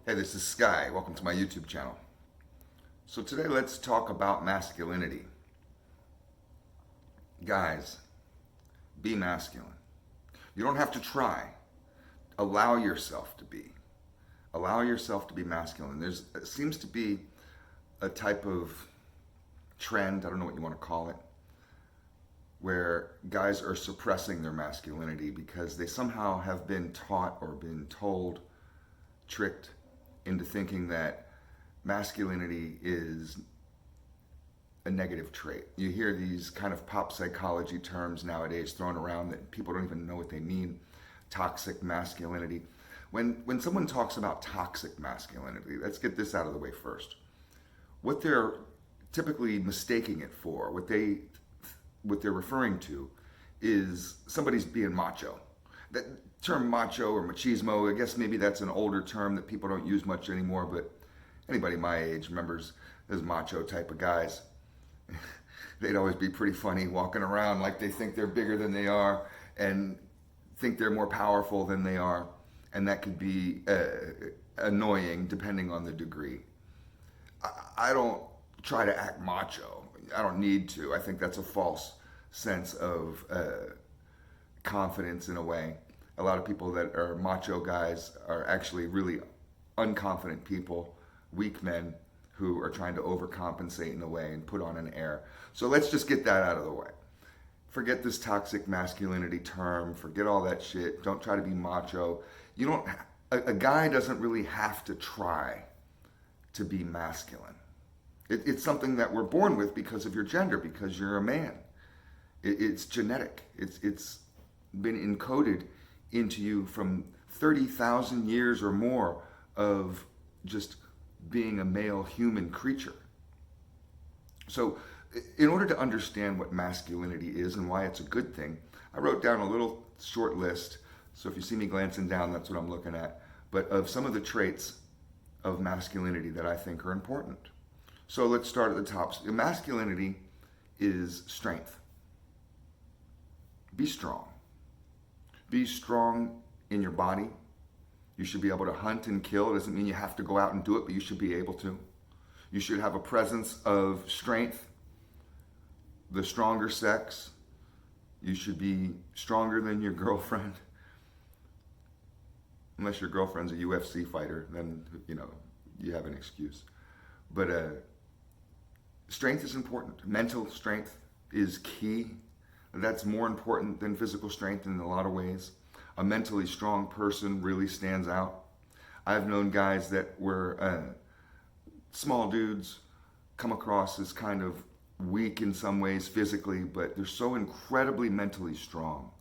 Hey, this is Sky. Welcome to my YouTube channel. So today let's talk about masculinity. Guys, be masculine. You don't have to try. Allow yourself to be. Allow yourself to be masculine. It seems to be a type of trend, I don't know what you want to call it, where guys are suppressing their masculinity because they somehow have been taught or been told, tricked into thinking that masculinity is a negative trait. You hear these kind of pop psychology terms nowadays thrown around that people don't even know what they mean. Toxic masculinity. When someone talks about toxic masculinity, let's get this out of the way first. What they're typically mistaking it for, what they're referring to, is somebody's being macho. That term macho or machismo, I guess maybe that's an older term that people don't use much anymore, but anybody my age remembers those macho type of guys. They'd always be pretty funny walking around like they think they're bigger than they are and think they're more powerful than they are, and that could be annoying depending on the degree. I don't try to act macho. I don't need to. I think that's a false sense of confidence in a way. A lot of people that are macho guys are actually really unconfident people, weak men who are trying to overcompensate in a way and put on an air. So let's just get that out of the way. Forget this toxic masculinity term. Forget all that shit. Don't try to be macho. You don't. A guy doesn't really have to try to be masculine. It's something that we're born with because of your gender, because you're a man. It's genetic. It's been encoded into you from 30,000 years or more of just being a male human creature. So, in order to understand what masculinity is and why it's a good thing, I wrote down a little short list. So, if you see me glancing down, that's what I'm looking at. But of some of the traits of masculinity that I think are important. So, let's start at the top. Masculinity is strength. Be strong. Be strong in your body. You should be able to hunt and kill. It doesn't mean you have to go out and do it, but you should be able to. You should have a presence of strength, the stronger sex. You should be stronger than your girlfriend. Unless your girlfriend's a UFC fighter, then, you have an excuse. But strength is important. Mental strength is key. That's more important than physical strength in a lot of ways. A mentally strong person really stands out. I've known guys that were small dudes, come across as kind of weak in some ways physically, but they're so incredibly mentally strong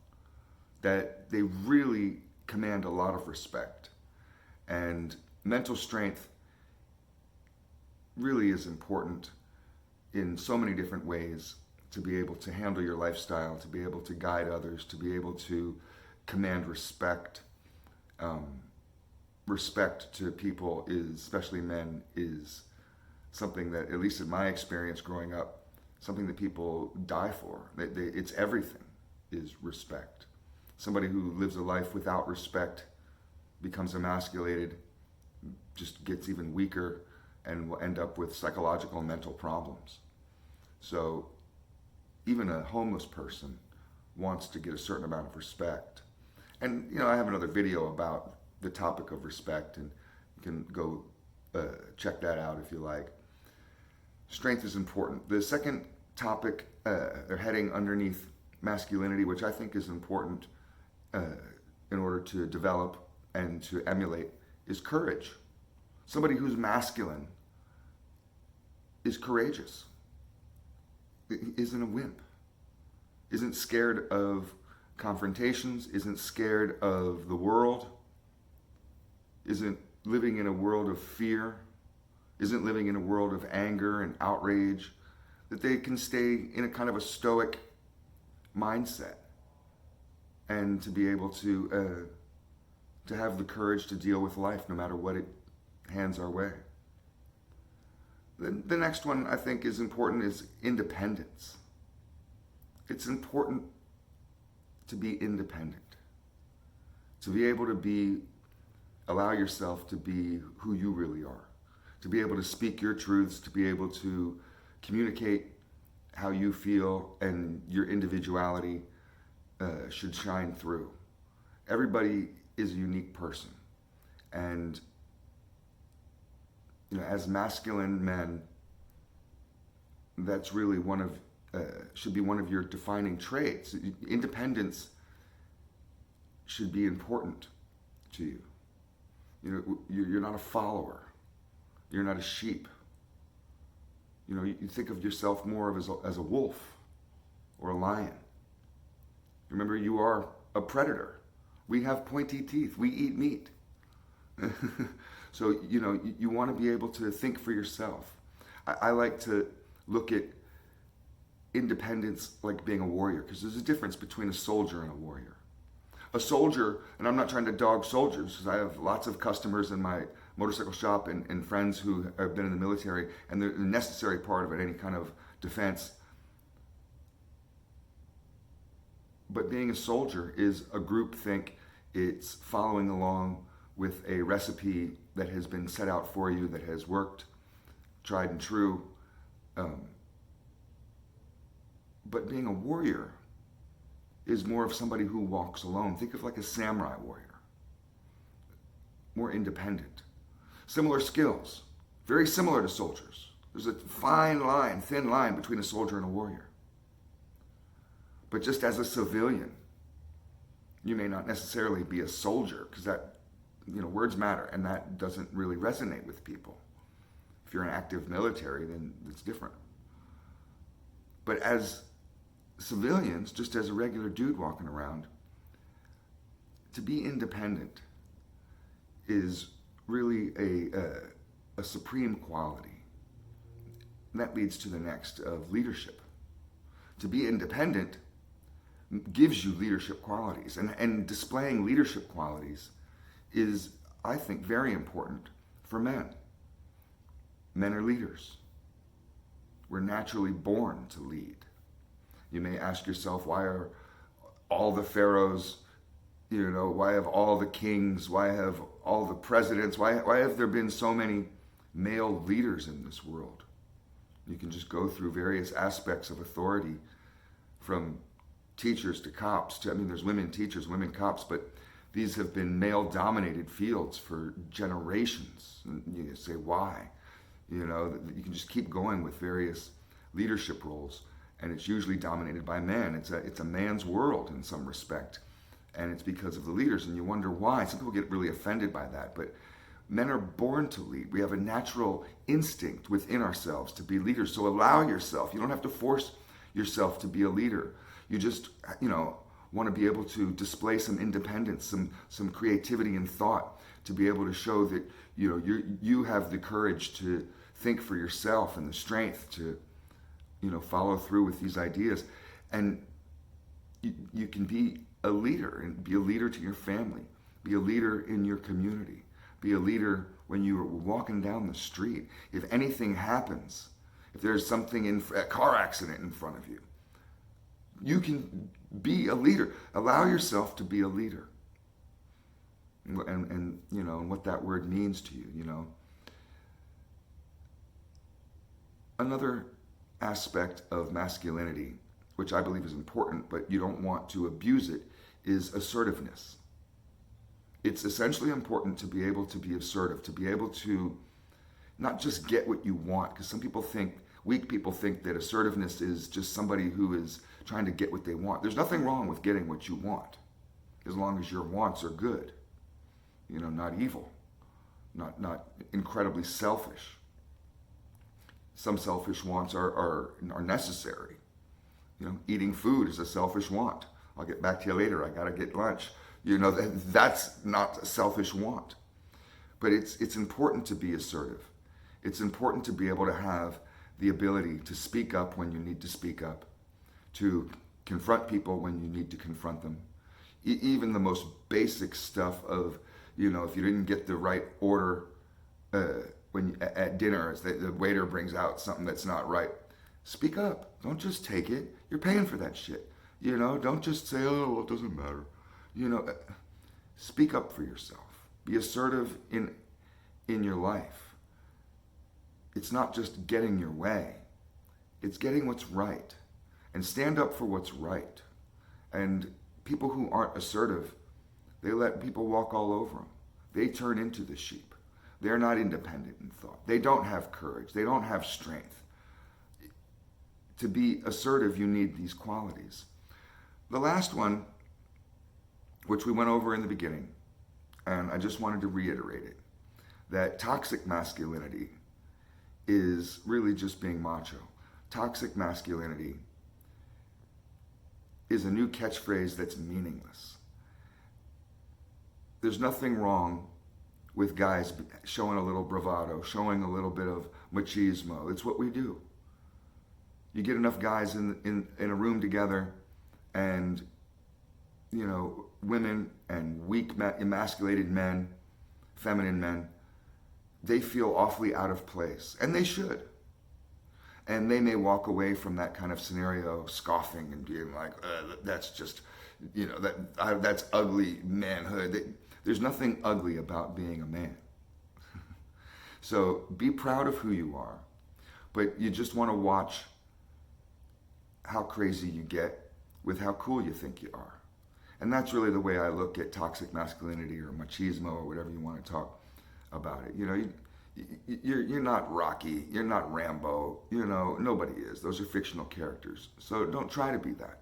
that they really command a lot of respect. And mental strength really is important in so many different ways, to be able to handle your lifestyle, to be able to guide others, to be able to command respect. Respect to people, especially men, is something that, at least in my experience growing up, something that people die for. It's everything, is respect. Somebody who lives a life without respect becomes emasculated, just gets even weaker, and will end up with psychological and mental problems. So even a homeless person wants to get a certain amount of respect. And, I have another video about the topic of respect, and you can go check that out if you like. Strength is important. The second topic, or heading underneath masculinity, which I think is important in order to develop and to emulate, is courage. Somebody who's masculine is courageous, isn't a wimp, isn't scared of confrontations, isn't scared of the world, isn't living in a world of fear, isn't living in a world of anger and outrage, that they can stay in a kind of a stoic mindset and to be able to have the courage to deal with life no matter what it hands our way. The next one I think is important is independence. It's important to be independent, to be able to be allow yourself to be who you really are, to be able to speak your truths, to be able to communicate how you feel, and your individuality should shine through. Everybody is a unique person, and as masculine men, that's really should be one of your defining traits. Independence should be important to you. You're not a follower. You're not a sheep. You think of yourself more as a wolf or a lion. Remember, you are a predator. We have pointy teeth. We eat meat. So, you want to be able to think for yourself. I like to look at independence like being a warrior, because there's a difference between a soldier and a warrior. A soldier, and I'm not trying to dog soldiers, because I have lots of customers in my motorcycle shop and friends who have been in the military, and they're a necessary part of it, any kind of defense. But being a soldier is a group think. It's following along with a recipe that has been set out for you, that has worked, tried and true. But being a warrior is more of somebody who walks alone. Think of like a samurai warrior. More independent. Similar skills. Very similar to soldiers. There's a fine line, thin line between a soldier and a warrior. But just as a civilian, you may not necessarily be a soldier, because that, words matter, and that doesn't really resonate with people. If you're an active military, then it's different. But as civilians, just as a regular dude walking around, to be independent is really a supreme quality. And that leads to the next of leadership. To be independent gives you leadership qualities, and displaying leadership qualities is, I think, very important for men. Men are leaders. We're naturally born to lead. You may ask yourself, why are all the pharaohs, why have all the kings, why have all the presidents, why have there been so many male leaders in this world? You can just go through various aspects of authority, from teachers to cops there's women teachers, women cops, but these have been male-dominated fields for generations. And you say, why? You can just keep going with various leadership roles, and it's usually dominated by men. It's a man's world in some respect, and it's because of the leaders, and you wonder why. Some people get really offended by that, but men are born to lead. We have a natural instinct within ourselves to be leaders, so allow yourself. You don't have to force yourself to be a leader. You just, want to be able to display some independence, some creativity and thought, to be able to show that, you have the courage to think for yourself and the strength to, follow through with these ideas. And you can be a leader, and be a leader to your family, be a leader in your community, be a leader when you're walking down the street. If anything happens, if there's something a car accident in front of you, you can be a leader. Allow yourself to be a leader. And what that word means to you, Another aspect of masculinity, which I believe is important, but you don't want to abuse it, is assertiveness. It's essentially important to be able to be assertive, to be able to not just get what you want, because weak people think that assertiveness is just somebody who is trying to get what they want. There's nothing wrong with getting what you want, as long as your wants are good, not evil, not incredibly selfish. Some selfish wants are necessary. Eating food is a selfish want. I'll get back to you later. I got to get lunch. That's not a selfish want. But it's important to be assertive. It's important to be able to have the ability to speak up when you need to speak up, to confront people when you need to confront them. Even the most basic stuff of, if you didn't get the right order at dinner, as the waiter brings out something that's not right, speak up. Don't just take it. You're paying for that shit. Don't just say, oh, well, it doesn't matter. Speak up for yourself. Be assertive in your life. It's not just getting your way. It's getting what's right. And stand up for what's right. And people who aren't assertive, they let people walk all over them. They turn into the sheep. They're not independent in thought. They don't have courage. They don't have strength. To be assertive, you need these qualities. The last one, which we went over in the beginning, and I just wanted to reiterate it, that toxic masculinity is really just being macho. Toxic masculinity is a new catchphrase that's meaningless. There's nothing wrong with guys showing a little bravado, showing a little bit of machismo. It's what we do. You get enough guys in a room together, and women and weak, emasculated men, feminine men, they feel awfully out of place, and they should. And they may walk away from that kind of scenario scoffing and being like, that's just, that's ugly manhood. There's nothing ugly about being a man. So be proud of who you are, but you just want to watch how crazy you get with how cool you think you are. And that's really the way I look at toxic masculinity or machismo or whatever you want to talk about it. You're not Rocky, you're not Rambo, nobody is. Those are fictional characters. So don't try to be that.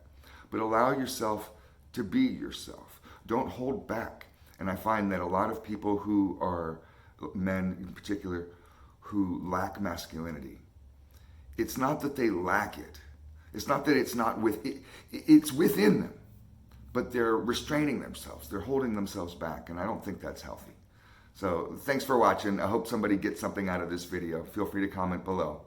But allow yourself to be yourself. Don't hold back. And I find that a lot of people who are men in particular who lack masculinity, it's not that they lack it. It's not that it's not it's within them, but they're restraining themselves. They're holding themselves back, and I don't think that's healthy. So thanks for watching. I hope somebody gets something out of this video. Feel free to comment below.